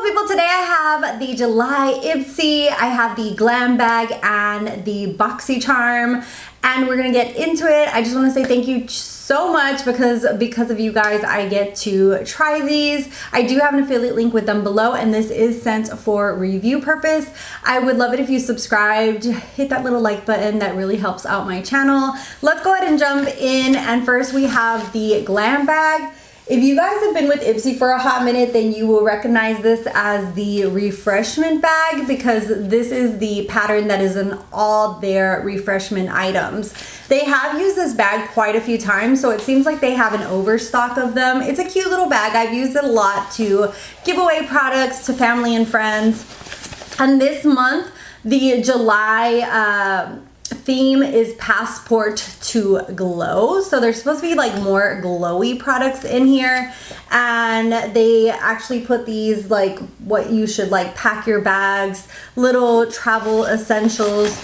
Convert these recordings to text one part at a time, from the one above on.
Hello people, today I have the July Ipsy, I have the Glam Bag and the Boxy Charm, and we're gonna get into it. I just want to say thank you so much because of you guys I get to try these. I do have an affiliate link with them below, and this is sent for review purpose. I would love it if you subscribed, hit that little like button, that really helps out my channel. Let's go ahead and jump in, and first we have the Glam Bag. If you guys have been with Ipsy for a hot minute, then you will recognize this as the refreshment bag because this is the pattern that is in all their refreshment items. They have used this bag quite a few times, so it seems like they have an overstock of them. It's a cute little bag. I've used it a lot to give away products to family and friends. And this month, the July theme is Passport to Glow, so there's supposed to be like more glowy products in here, and they actually put these like what you should like pack your bags, little travel essentials.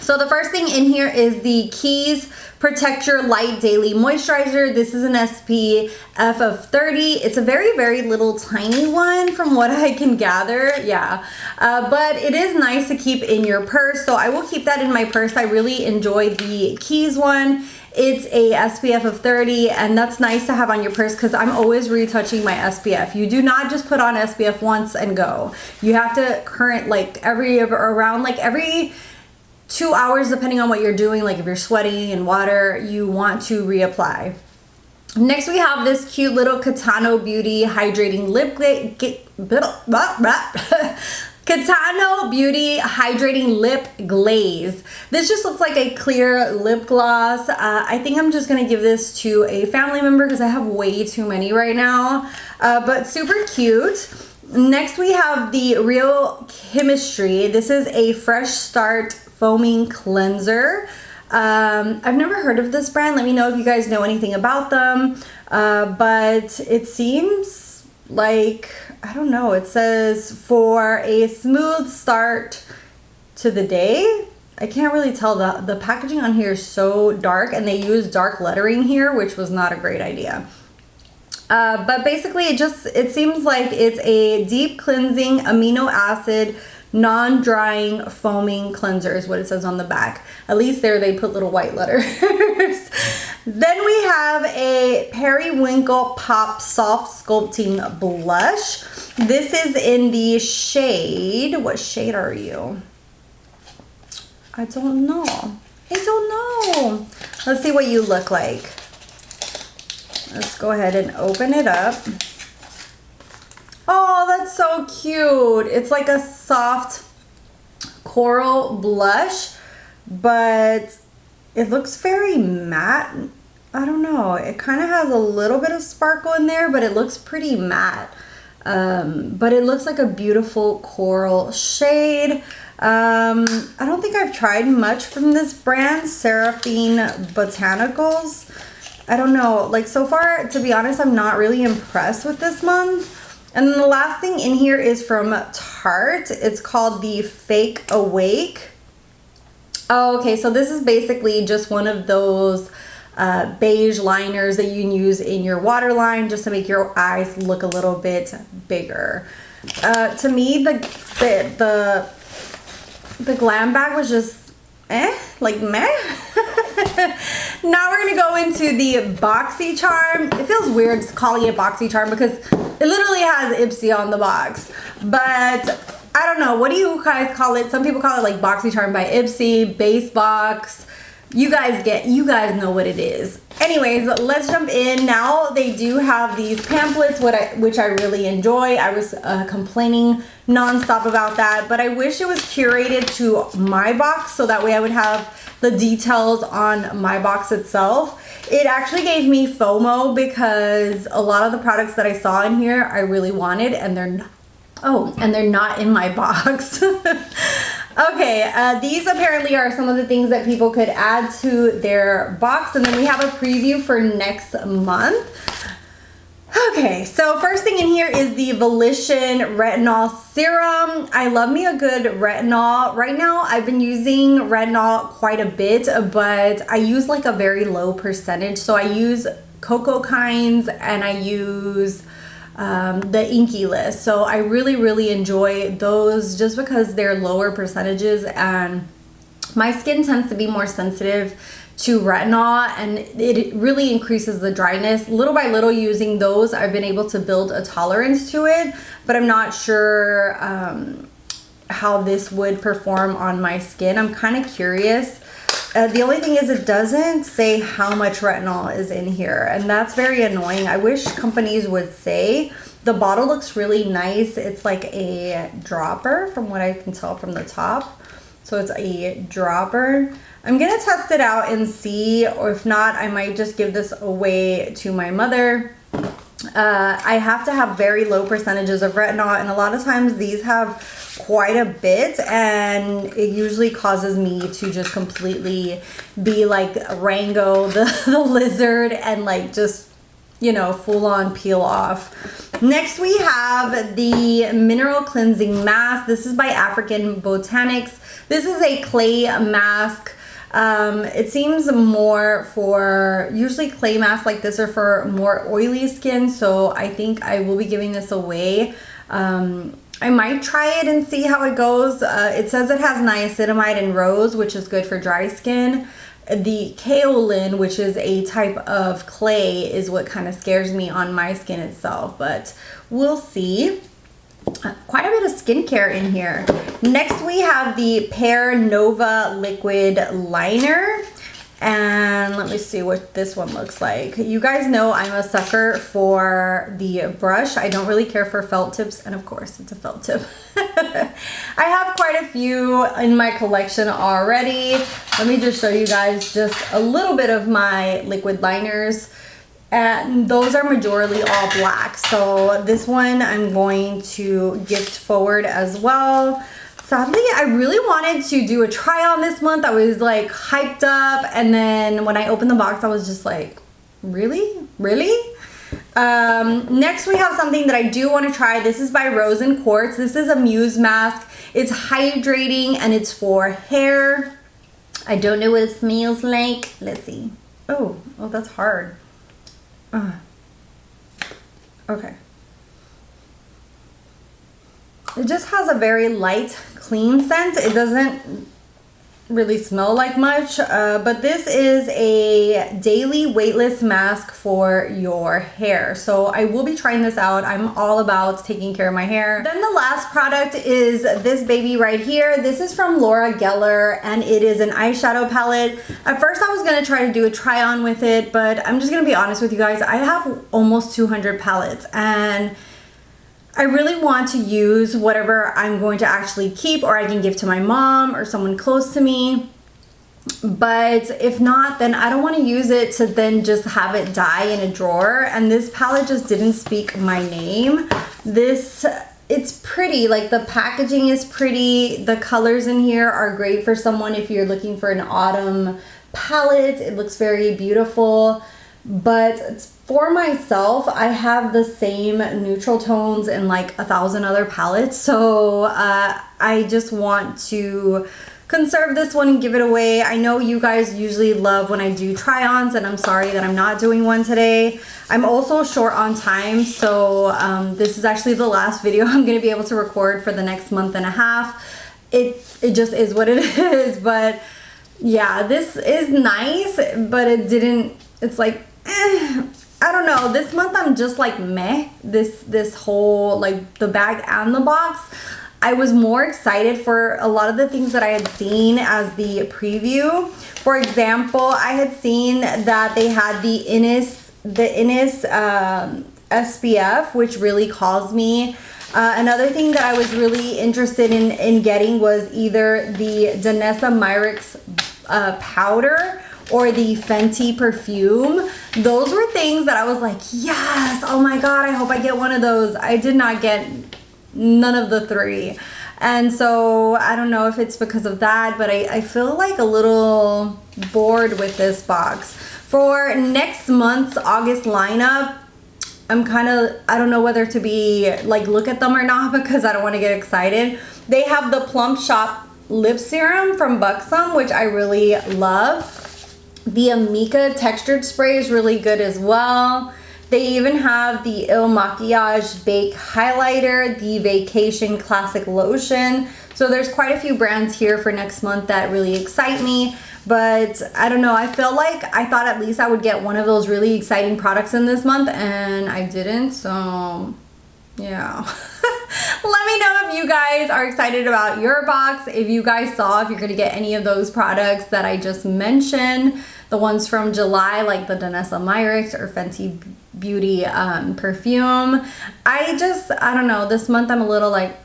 So the first thing in here is the Keys Protect Your Light Daily Moisturizer. This is an SPF of 30. It's a very little tiny one from what I can gather. Yeah, but it is nice to keep in your purse, so I will keep that in my purse. I really enjoy the Keys one. It's a SPF of 30, and that's nice to have on your purse because I'm always retouching my SPF. You do not just put on SPF once and go. You have to around every 2 hours, depending on what you're doing. Like if you're sweating in water, you want to reapply. Next we have this cute little Catano Beauty Hydrating Lip Catano Beauty Hydrating Lip Glaze. This just looks like a clear lip gloss. I think I'm just gonna give this to a family member because I have way too many right now, but super cute. Next we have the Real Chemistry. This is a Fresh Start Foaming Cleanser. I've never heard of this brand. Let me know if you guys know anything about them. But it seems like, I don't know, it says for a smooth start to the day. I can't really tell. The packaging on here is so dark, and they use dark lettering here, which was not a great idea. But basically it seems like it's a deep cleansing amino acid non-drying foaming cleanser is what it says on the back. At least there they put little white letters. Then we have a Periwinkle Pop Soft Sculpting Blush. This is in the shade, what shade are you? I don't know. Let's see what you look like. Let's go ahead and open it up. Oh, that's so cute. It's like a soft coral blush, but it looks very matte. I don't know. It kind of has a little bit of sparkle in there, but it looks pretty matte. But it looks like a beautiful coral shade. I don't think I've tried much from this brand, Seraphine Botanicals. I don't know. Like so far, to be honest, I'm not really impressed with this month. And then the last thing in here is from Tarte. It's called the Fake Awake. Oh, okay, so this is basically just one of those beige liners that you can use in your waterline just to make your eyes look a little bit bigger. To me, the Glam Bag was just like meh. Now we're gonna go into the Boxy Charm. It feels weird calling it Boxy Charm because it literally has Ipsy on the box, but I don't know. What do you guys call it? Some people call it like Boxy Charm by Ipsy, Base Box. You guys know what it is. Anyways, let's jump in. Now they do have these pamphlets, which I really enjoy. I was complaining nonstop about that, but I wish it was curated to my box so that way I would have the details on my box itself. It actually gave me FOMO because a lot of the products that I saw in here I really wanted, and they're not. Oh, and they're not in my box. Okay, these apparently are some of the things that people could add to their box, and then we have a preview for next month. Okay, so first thing in here is the Volition Retinol Serum. I love me a good retinol. Right now, I've been using retinol quite a bit, but I use like a very low percentage. So I use Cocoa Kinds, and I use the Inky List. So I really enjoy those just because they're lower percentages, and my skin tends to be more sensitive to retinol, and it really increases the dryness. Little by little, using those, I've been able to build a tolerance to it, but I'm not sure how this would perform on my skin. I'm kind of curious. The only thing is it doesn't say how much retinol is in here, and that's very annoying. I wish companies would say. The bottle looks really nice. It's like a dropper from what I can tell from the top. So it's a dropper. I'm gonna test it out and see, or if not, I might just give this away to my mother. I have to have very low percentages of retinol, and a lot of times these have quite a bit, and it usually causes me to just completely be like Rango the lizard and like just, you know, full on peel off. Next we have the Mineral Cleansing Mask. This is by African Botanics. This is a clay mask. It seems more for, usually clay masks like this are for more oily skin, so I think I will be giving this away. I might try it and see how it goes. It says it has niacinamide and rose, which is good for dry skin. The kaolin, which is a type of clay, is what kind of scares me on my skin itself, but we'll see. Quite a bit of skincare in here. Next we have the Pear Nova Liquid Liner, and let me see what this one looks like. You guys know I'm a sucker for the brush. I don't really care for felt tips, and of course it's a felt tip. I have quite a few in my collection already. Let me just show you guys just a little bit of my liquid liners. And those are majorly all black. So this one I'm going to gift forward as well. Sadly, I really wanted to do a try on this month. I was like hyped up, and then when I opened the box, I was just like, really? Next we have something that I do want to try. This is by Rose and Quartz. This is a Muse mask. It's hydrating and it's for hair. I don't know what it smells like. Let's see. Oh, that's hard. Okay. It just has a very light, clean scent. It doesn't really smell like much, but this is a daily weightless mask for your hair. So I will be trying this out. I'm all about taking care of my hair. Then the last product is this baby right here. This is from Laura Geller, and it is an eyeshadow palette. At first I was gonna try to do a try on with it, but I'm just gonna be honest with you guys. I have almost 200 palettes, and I really want to use whatever I'm going to actually keep, or I can give to my mom or someone close to me. But if not, then I don't want to use it to then just have it die in a drawer. And this palette just didn't speak my name. It's pretty, like the packaging is pretty. The colors in here are great for someone if you're looking for an autumn palette. It looks very beautiful. But for myself, I have the same neutral tones in like 1,000 other palettes, so I just want to conserve this one and give it away. I know you guys usually love when I do try-ons, and I'm sorry that I'm not doing one today. I'm also short on time, so this is actually the last video I'm going to be able to record for the next month and a half. It just is what it is, but yeah, this is nice, but it's like, I don't know. This month I'm just like meh. This whole, like the bag and the box. I was more excited for a lot of the things that I had seen as the preview. For example, I had seen that they had the Innis SPF, which really calls me. Another thing that I was really interested in getting was either the Danessa Myricks powder or the Fenty perfume. Those were things that I was like, yes, oh my god, I hope I get one of those. I did not get none of the three. And so I don't know if it's because of that, but I feel like a little bored with this box. For next month's August lineup, I don't know whether to be like look at them or not, because I don't want to get excited. They have the Plump Shop lip serum from Buxom, which I really love. The Amika textured spray is really good as well. They even have the Il Maquillage Bake Highlighter, the Vacation Classic Lotion. So there's quite a few brands here for next month that really excite me. But I don't know, I feel like I thought at least I would get one of those really exciting products in this month, and I didn't, so yeah. Let me know if you guys are excited about your box, if you guys saw if you're gonna get any of those products that I just mentioned, the ones from July like the Danessa Myricks or Fenty Beauty perfume. I don't know, this month I'm a little like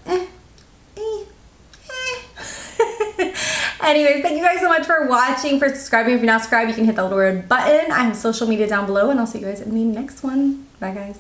Anyways, thank you guys so much for watching, for subscribing. If you're not subscribed, you can hit the little red button. I have social media down below, and I'll see you guys in the next one. Bye, guys.